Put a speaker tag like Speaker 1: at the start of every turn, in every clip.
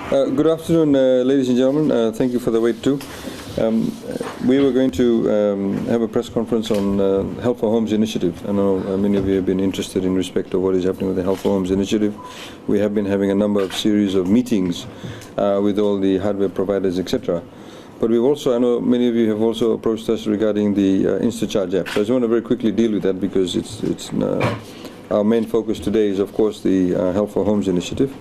Speaker 1: Good afternoon, ladies and gentlemen. Thank you for the wait too. We were going to have a press conference on Help for Homes initiative. I know many of you have been interested in respect of what is happening with the Help for Homes initiative. We have been having a number of series of meetings with all the hardware providers, etc. But we've also, I know many of you have also approached us regarding the InstaCharge app. So I just want to very quickly deal with that because it's our main focus today is, of course, the Help for Homes initiative.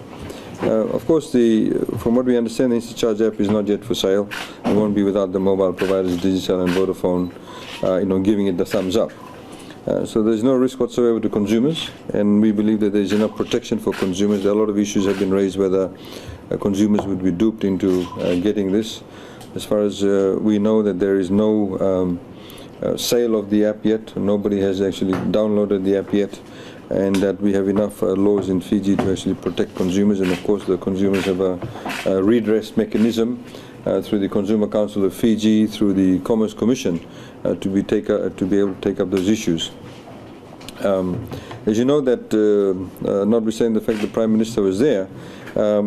Speaker 1: Of course, from what we understand, the InstaCharge app is not yet for sale. It won't be without the mobile providers, Digicel and Vodafone, giving it the thumbs up. So there's no risk whatsoever to consumers, and we believe that there's enough protection for consumers. A lot of issues have been raised whether consumers would be duped into getting this. As far as we know, that there is no sale of the app yet. Nobody has actually downloaded the app yet, and that we have enough laws in Fiji to actually protect consumers. And of course the consumers have a redress mechanism through the Consumer Council of Fiji, through the Commerce Commission, to be able to take up those issues. As you know, that notwithstanding the fact the Prime Minister was there,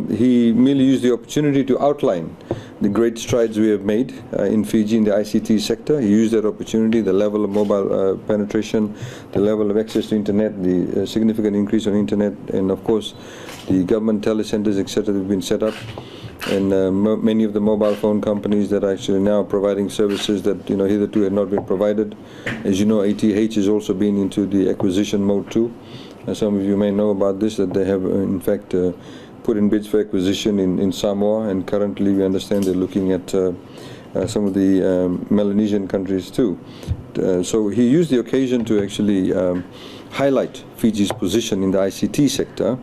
Speaker 1: he merely used the opportunity to outline the great strides we have made in Fiji in the ICT sector. He used that opportunity, the level of mobile penetration, the level of access to internet, the significant increase on internet, and of course the government telecentres, etc. that have been set up, and many of the mobile phone companies that are actually now providing services that hitherto had not been provided. As you know, ATH has also been into the acquisition mode too. Some of you may know about this, that they have in fact put in bids for acquisition in Samoa, and currently we understand they're looking at some of the Melanesian countries too. So he used the occasion to actually highlight Fiji's position in the ICT sector.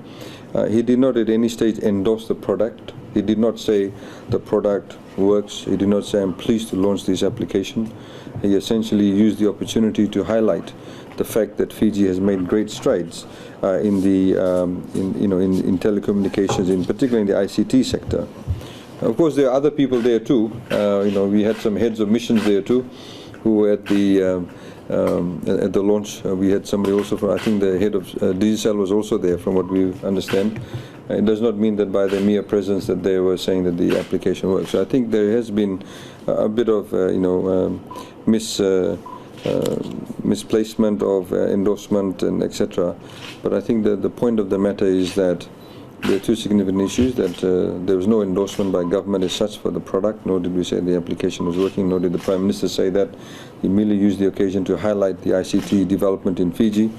Speaker 1: He did not at any stage endorse the product. He did not say the product works. He did not say, I'm pleased to launch this application. He essentially used the opportunity to highlight the fact that Fiji has made great strides in in telecommunications, in particular in the ICT sector. Of course, there are other people there too. We had some heads of missions there too, who were at the launch. We had somebody also from, I think the head of Digicel was also there, from what we understand. It does not mean that by their mere presence that they were saying that the application works. So I think there has been a bit of misplacement of endorsement and etc. But I think that the point of the matter is that there are two significant issues, that there was no endorsement by government as such for the product, nor did we say the application was working, nor did the Prime Minister say that. He merely used the occasion to highlight the ICT development in Fiji.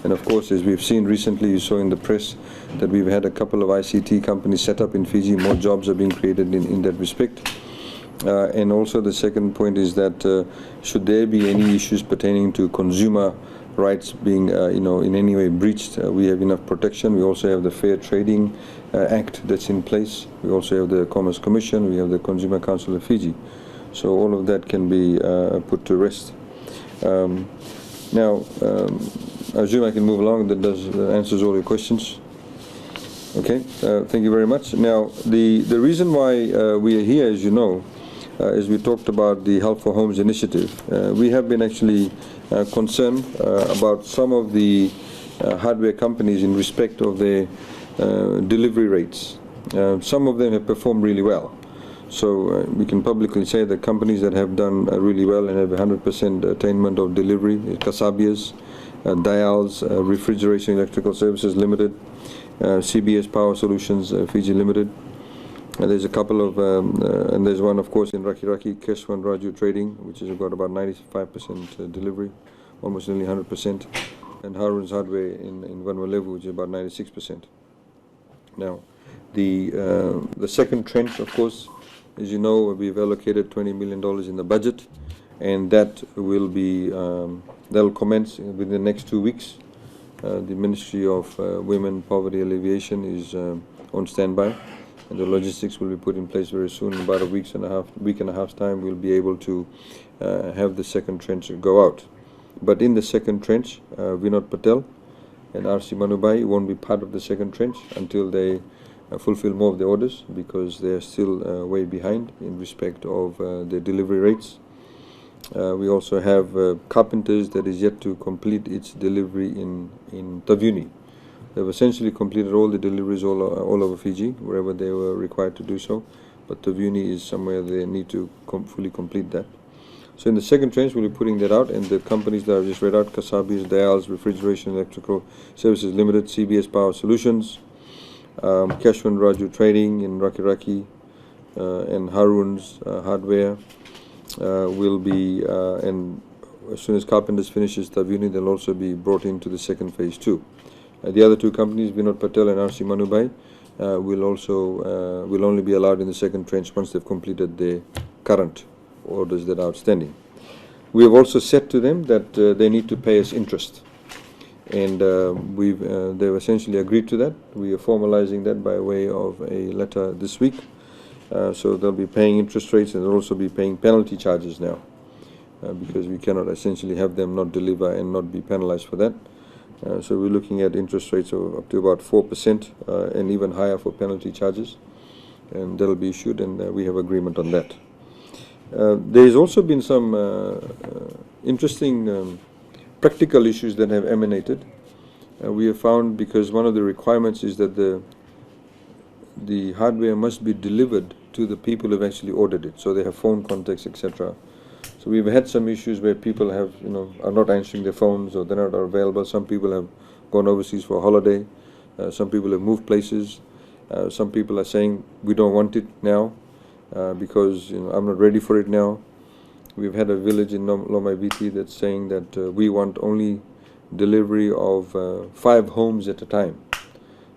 Speaker 1: And of course, as we've seen recently, you saw in the press that we've had a couple of ICT companies set up in Fiji. More jobs are being created in that respect. And also the second point is that should there be any issues pertaining to consumer rights being in any way breached, we have enough protection. We also have the Fair Trading Act that's in place. We also have the Commerce Commission. We have the Consumer Council of Fiji. So all of that can be put to rest. Now, I assume I can move along. That answers all your questions. Okay, thank you very much. Now, the reason why we are here, as you know, as we talked about the Help for Homes initiative, we have been actually concerned about some of the hardware companies in respect of their delivery rates. Some of them have performed really well. So we can publicly say that companies that have done really well and have 100% attainment of delivery, Kasabias, Dials, Refrigeration Electrical Services Limited, CBS Power Solutions Fiji Limited. There's a couple of, and there's one, of course, in Rakiraki, Keswan Raju Trading, which has got about 95% delivery, almost nearly 100%, and Harun's Hardware in Vanuatu, which is about 96%. Now, the second trench, of course, as you know, we've allocated $20 million in the budget, and that will be that'll commence within the next 2 weeks. The Ministry of Women Poverty Alleviation is on standby, and the logistics will be put in place very soon. In about a week and a half's time, we'll be able to have the second trench go out. But in the second trench, Vinod Patel and RC Manubai won't be part of the second trench until they fulfill more of the orders, because they are still way behind in respect of their delivery rates. We also have Carpenters that is yet to complete its delivery in Taveuni. They've essentially completed all the deliveries all over Fiji, wherever they were required to do so. But Tavuni is somewhere they need to fully complete that. So in the second tranche, we'll be putting that out, and the companies that I've just read out, Kasabi's, Dayal's, Refrigeration Electrical Services Limited, CBS Power Solutions, Kashwan Raju Trading in Raki, and Harun's Hardware will be, and as soon as Carpenters finishes Tavuni, they'll also be brought into the second phase too. The other two companies, Vinod Patel and RC Manubai, will only be allowed in the second tranche once they've completed their current orders that are outstanding. We have also said to them that they need to pay us interest, and they've essentially agreed to that. We are formalizing that by way of a letter this week. So they'll be paying interest rates, and they'll also be paying penalty charges now, because we cannot essentially have them not deliver and not be penalized for that. So we're looking at interest rates of up to about 4% and even higher for penalty charges, and that'll be issued, and we have agreement on that. There's also been some interesting practical issues that have emanated. We have found, because one of the requirements is that the hardware must be delivered to the people who've actually ordered it, so they have phone contacts, etc. So we've had some issues where people have, are not answering their phones, or they're not available. Some people have gone overseas for a holiday. Some people have moved places. Some people are saying, we don't want it now because I'm not ready for it now. We've had a village in Lomai Viti that's saying that we want only delivery of 5 homes at a time.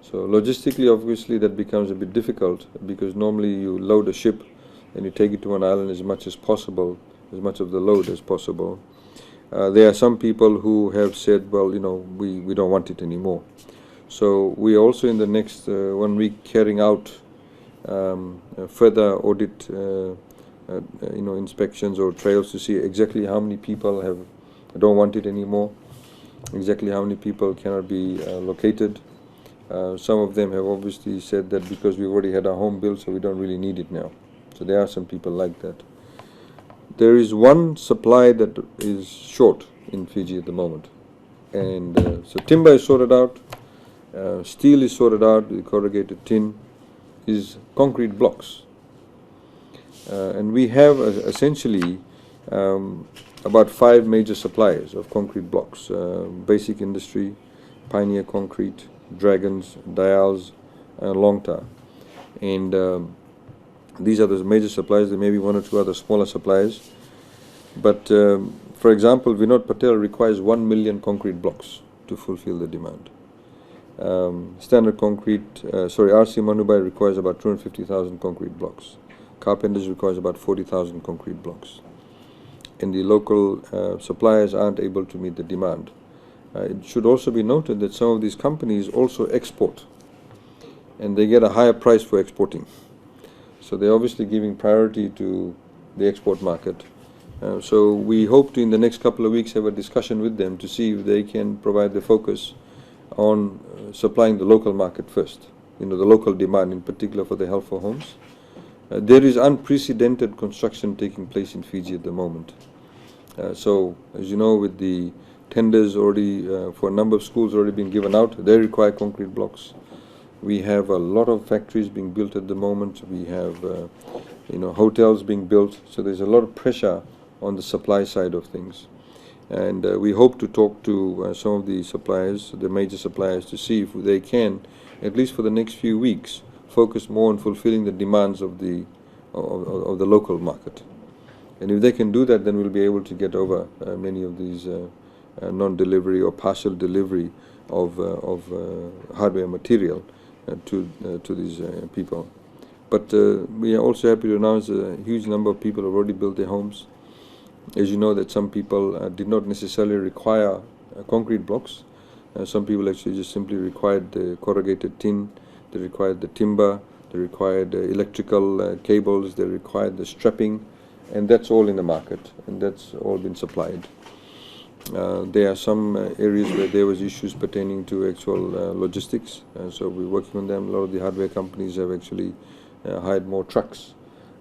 Speaker 1: So logistically, obviously, that becomes a bit difficult, because normally you load a ship and you take it to an island as much as possible, as much of the load as possible. There are some people who have said, well, we don't want it anymore. So we are also in the next 1 week carrying out further audit, inspections or trials to see exactly how many people don't want it anymore, exactly how many people cannot be located. Some of them have obviously said that because we already had our home built, so we don't really need it now. So there are some people like that. There is one supply that is short in Fiji at the moment, and so timber is sorted out, steel is sorted out, the corrugated tin is concrete blocks, and we have essentially about 5 major suppliers of concrete blocks: Basic Industry, Pioneer Concrete, Dragons, Dayals, and Longta. And these are the major suppliers. There may be 1 or 2 other smaller suppliers. But for example, Vinod Patel requires 1 million concrete blocks to fulfill the demand. Standard Concrete, RC Manubai requires about 250,000 concrete blocks. Carpenters requires about 40,000 concrete blocks. And the local suppliers aren't able to meet the demand. It should also be noted that some of these companies also export, and they get a higher price for exporting. So they're obviously giving priority to the export market. So we hope to, in the next couple of weeks, have a discussion with them to see if they can provide the focus on supplying the local market first, the local demand, in particular for the Health for Homes. There is unprecedented construction taking place in Fiji at the moment. So, as you know, with the tenders already for a number of schools already been given out, they require concrete blocks. We have a lot of factories being built at the moment. We have, hotels being built. So there's a lot of pressure on the supply side of things. And we hope to talk to some of the suppliers, the major suppliers, to see if they can, at least for the next few weeks, focus more on fulfilling the demands of the local market. And if they can do that, then we'll be able to get over many of these non-delivery or partial delivery of hardware material to these people. But we are also happy to announce a huge number of people have already built their homes. As you know, that some people did not necessarily require concrete blocks. Some people actually just simply required the corrugated tin, they required the timber, they required electrical cables, they required the strapping, and that's all in the market, and that's all been supplied. There are some areas where there was issues pertaining to actual logistics, so we're working on them. A lot of the hardware companies have actually hired more trucks.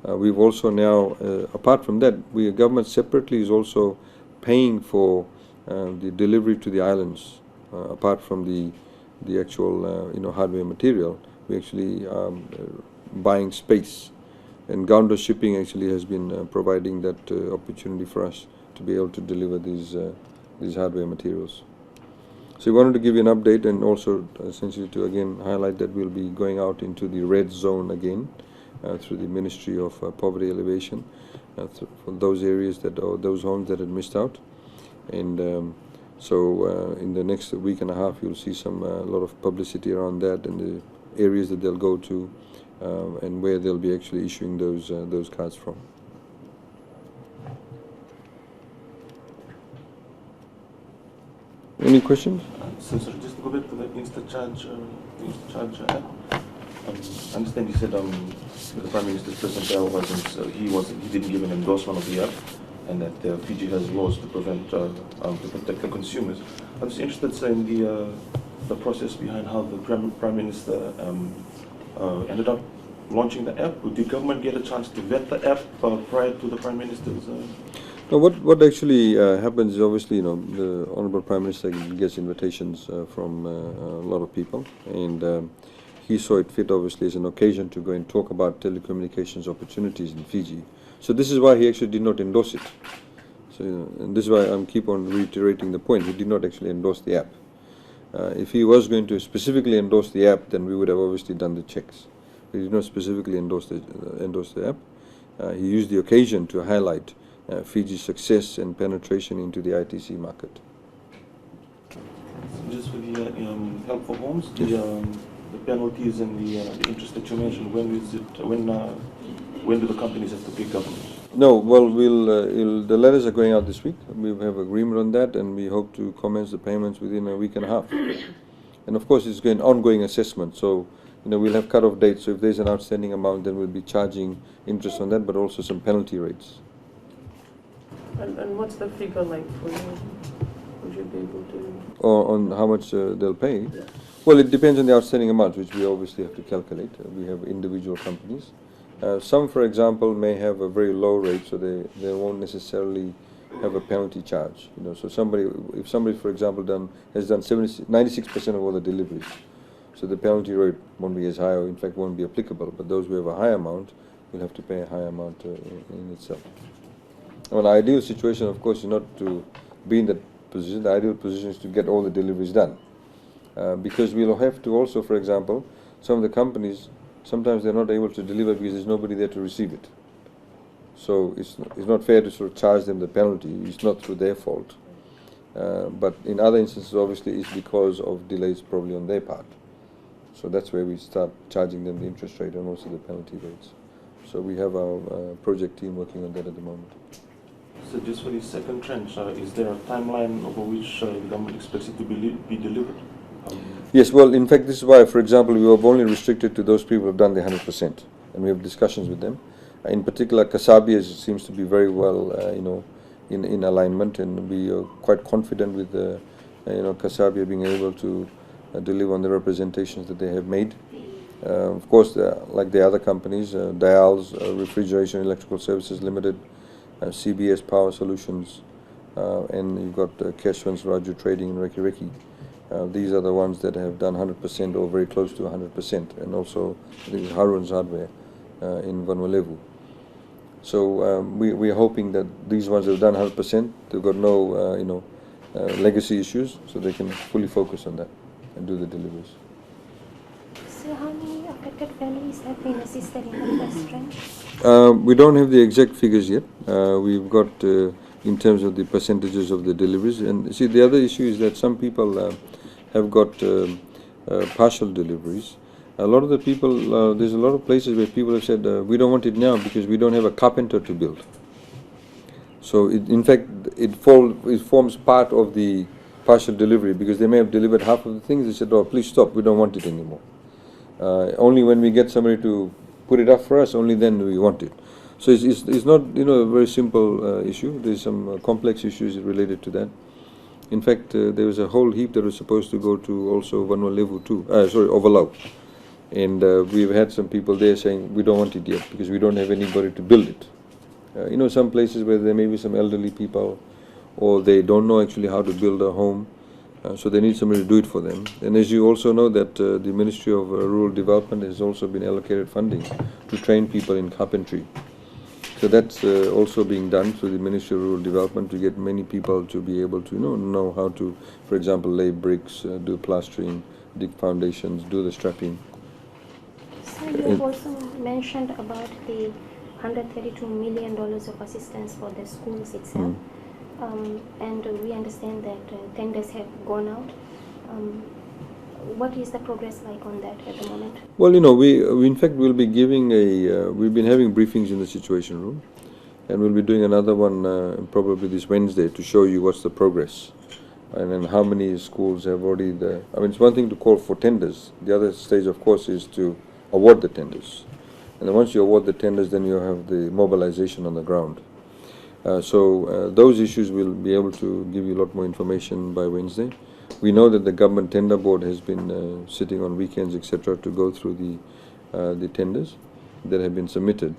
Speaker 1: We've also now, apart from that, government separately is also paying for the delivery to the islands, apart from the the actual hardware material. We actually buying space, and Gounder Shipping actually has been providing that opportunity for us to be able to deliver these hardware materials. So we wanted to give you an update, and also essentially to again highlight that we'll be going out into the red zone again through the Ministry of Poverty Elevation for those areas or those homes that had missed out. And so in the next week and a half, you'll see a lot of publicity around that and the areas that they'll go to and where they'll be actually issuing those cards from. Any questions?
Speaker 2: So just to go back to the InstaCharge app. I understand you said the Prime Minister's personnel he didn't give an endorsement of the app, and that Fiji has laws to protect the consumers. I'm just interested in the process behind how the Prime Minister ended up launching the app. Did the government get a chance to vet the app prior to the Prime Minister's?
Speaker 1: No, what actually happens is obviously the Honourable Prime Minister gets invitations from a lot of people, and he saw it fit obviously as an occasion to go and talk about telecommunications opportunities in Fiji. So this is why he actually did not endorse it. So and this is why I keep on reiterating the point. He did not actually endorse the app. If he was going to specifically endorse the app, then we would have obviously done the checks. He did not specifically endorse the app. He used the occasion to highlight Fiji's success and penetration into the ITC market.
Speaker 2: So just for the help for homes, yes. The penalties and the interest that you mentioned, when do the companies have to pay government?
Speaker 1: No, well, the letters are going out this week. We have agreement on that, and we hope to commence the payments within a week and a half. And of course, it's going ongoing assessment. So, we'll have cut-off dates. So if there's an outstanding amount, then we'll be charging interest on that, but also some penalty rates.
Speaker 3: And what's the figure like for you? Would you be able to?
Speaker 1: Or on how much they'll pay? Yeah. Well, it depends on the outstanding amount, which we obviously have to calculate. We have individual companies. Some, for example, may have a very low rate, so they won't necessarily have a penalty charge. So if somebody, for example, has done 96% of all the deliveries, so the penalty rate won't be as high, or in fact won't be applicable. But those who have a high amount will have to pay a high amount in itself. Well, the ideal situation, of course, is not to be in that position. The ideal position is to get all the deliveries done. Because we'll have to also, for example, some of the companies, sometimes they're not able to deliver because there's nobody there to receive it. So it's not fair to sort of charge them the penalty. It's not through their fault. But in other instances, obviously, it's because of delays probably on their part. So that's where we start charging them the interest rate and also the penalty rates. So we have our project team working on that at the moment.
Speaker 2: So just for the second tranche, is there a timeline over which the government expects it to be delivered?
Speaker 1: Yes, well, in fact, this is why, for example, we have only restricted to those people who have done the 100%, and we have discussions with them. In particular, Kasabi seems to be very well, in alignment, and we are quite confident with Kasabi being able to deliver on the representations that they have made. Of course, like the other companies, Dials, Refrigeration Electrical Services Limited, CBS Power Solutions, and you've got Keshwans Raju Trading in Reki Reki. These are the ones that have done 100% or very close to 100%, and also I think Harun's Hardware in Vanuatu. So we are hoping that these ones that have done 100%, they've got no legacy issues, so they can fully focus on that and do the deliveries.
Speaker 4: So how many affected families have been assisted in the first tranche?
Speaker 1: We don't have the exact figures yet. We've got in terms of the percentages of the deliveries, and see the other issue is that some people have got partial deliveries. A lot of the people, there's a lot of places where people have said, we don't want it now because we don't have a carpenter to build. So in fact, it forms part of the partial delivery, because they may have delivered half of the things. They said, oh, please stop, we don't want it anymore. Only when we get somebody to put it up for us, only then do we want it. So it's not a very simple issue. There's some complex issues related to that. In fact, there was a whole heap that was supposed to go to also Vanuatu too. Ovalau. And we've had some people there saying we don't want it yet because we don't have anybody to build it. Some places where there may be some elderly people, or they don't know actually how to build a home. So they need somebody to do it for them. And as you also know that the Ministry of Rural Development has also been allocated funding to train people in carpentry. So that's also being done through the Ministry of Rural Development to get many people to be able to know how to, for example, lay bricks, do plastering, dig foundations, do the strapping.
Speaker 4: So you have also mentioned about the $132 million of assistance for the schools itself. And we understand that tenders have gone out. What is the progress like on that at the moment?
Speaker 1: Well, we in fact will be giving we've been having briefings in the Situation Room, and we'll be doing another one probably this Wednesday to show you what's the progress and then how many schools have already I mean, it's one thing to call for tenders. The other stage, of course, is to award the tenders. And then once you award the tenders, then you have the mobilization on the ground. So those issues we'll be able to give you a lot more information by Wednesday. We know that the government tender board has been sitting on weekends, etc., to go through the tenders that have been submitted.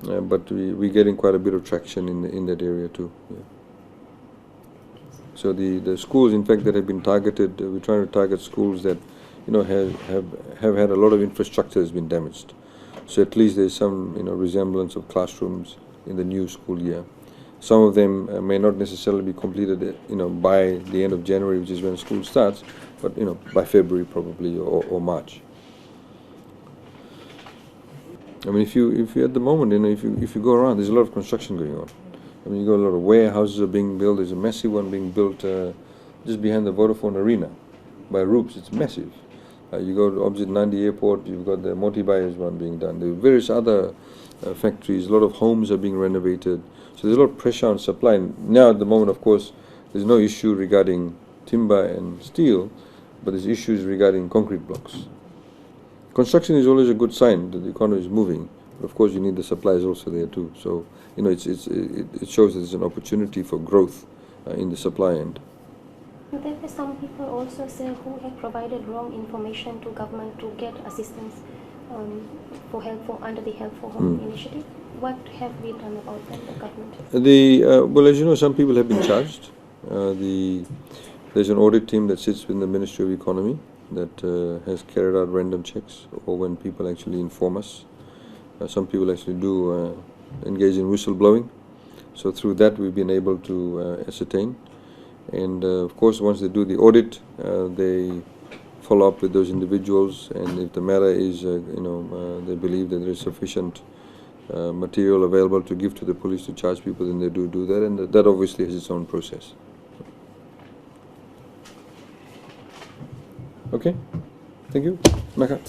Speaker 1: But we're getting quite a bit of traction in that area too. Yeah. So the schools, in fact, that have been targeted, we're trying to target schools that have had a lot of infrastructure has been damaged. So at least there's some resemblance of classrooms in the new school year. Some of them may not necessarily be completed by the end of January, which is when school starts, but by February probably or March. I mean, if you at the moment, if you go around, there's a lot of construction going on. I mean, you got a lot of warehouses are being built. There's a massive one being built just behind the Vodafone Arena by Roops. It's massive. You go to opposite Nandi Airport, you've got the Moti Buyers one being done. There are various other factories. A lot of homes are being renovated. So there's a lot of pressure on supply. Now at the moment, of course, there's no issue regarding timber and steel, but there's issues regarding concrete blocks. Construction is always a good sign that the economy is moving. But of course, you need the supplies also there too. So it shows that there's an opportunity for growth in the supply end.
Speaker 4: There were some people also, sir, who have provided wrong information to government to get assistance under the Help for Home initiative. What have we done about that, the government?
Speaker 1: Well, as you know, some people have been charged. There's an audit team that sits within the Ministry of Economy that has carried out random checks, or when people actually inform us. Some people actually do engage in whistleblowing. So through that, we've been able to ascertain. And of course, once they do the audit, they follow up with those individuals, and if the matter is, they believe that there is sufficient material available to give to the police to charge people, then they do that, and that obviously has its own process. Okay, thank you. Maka.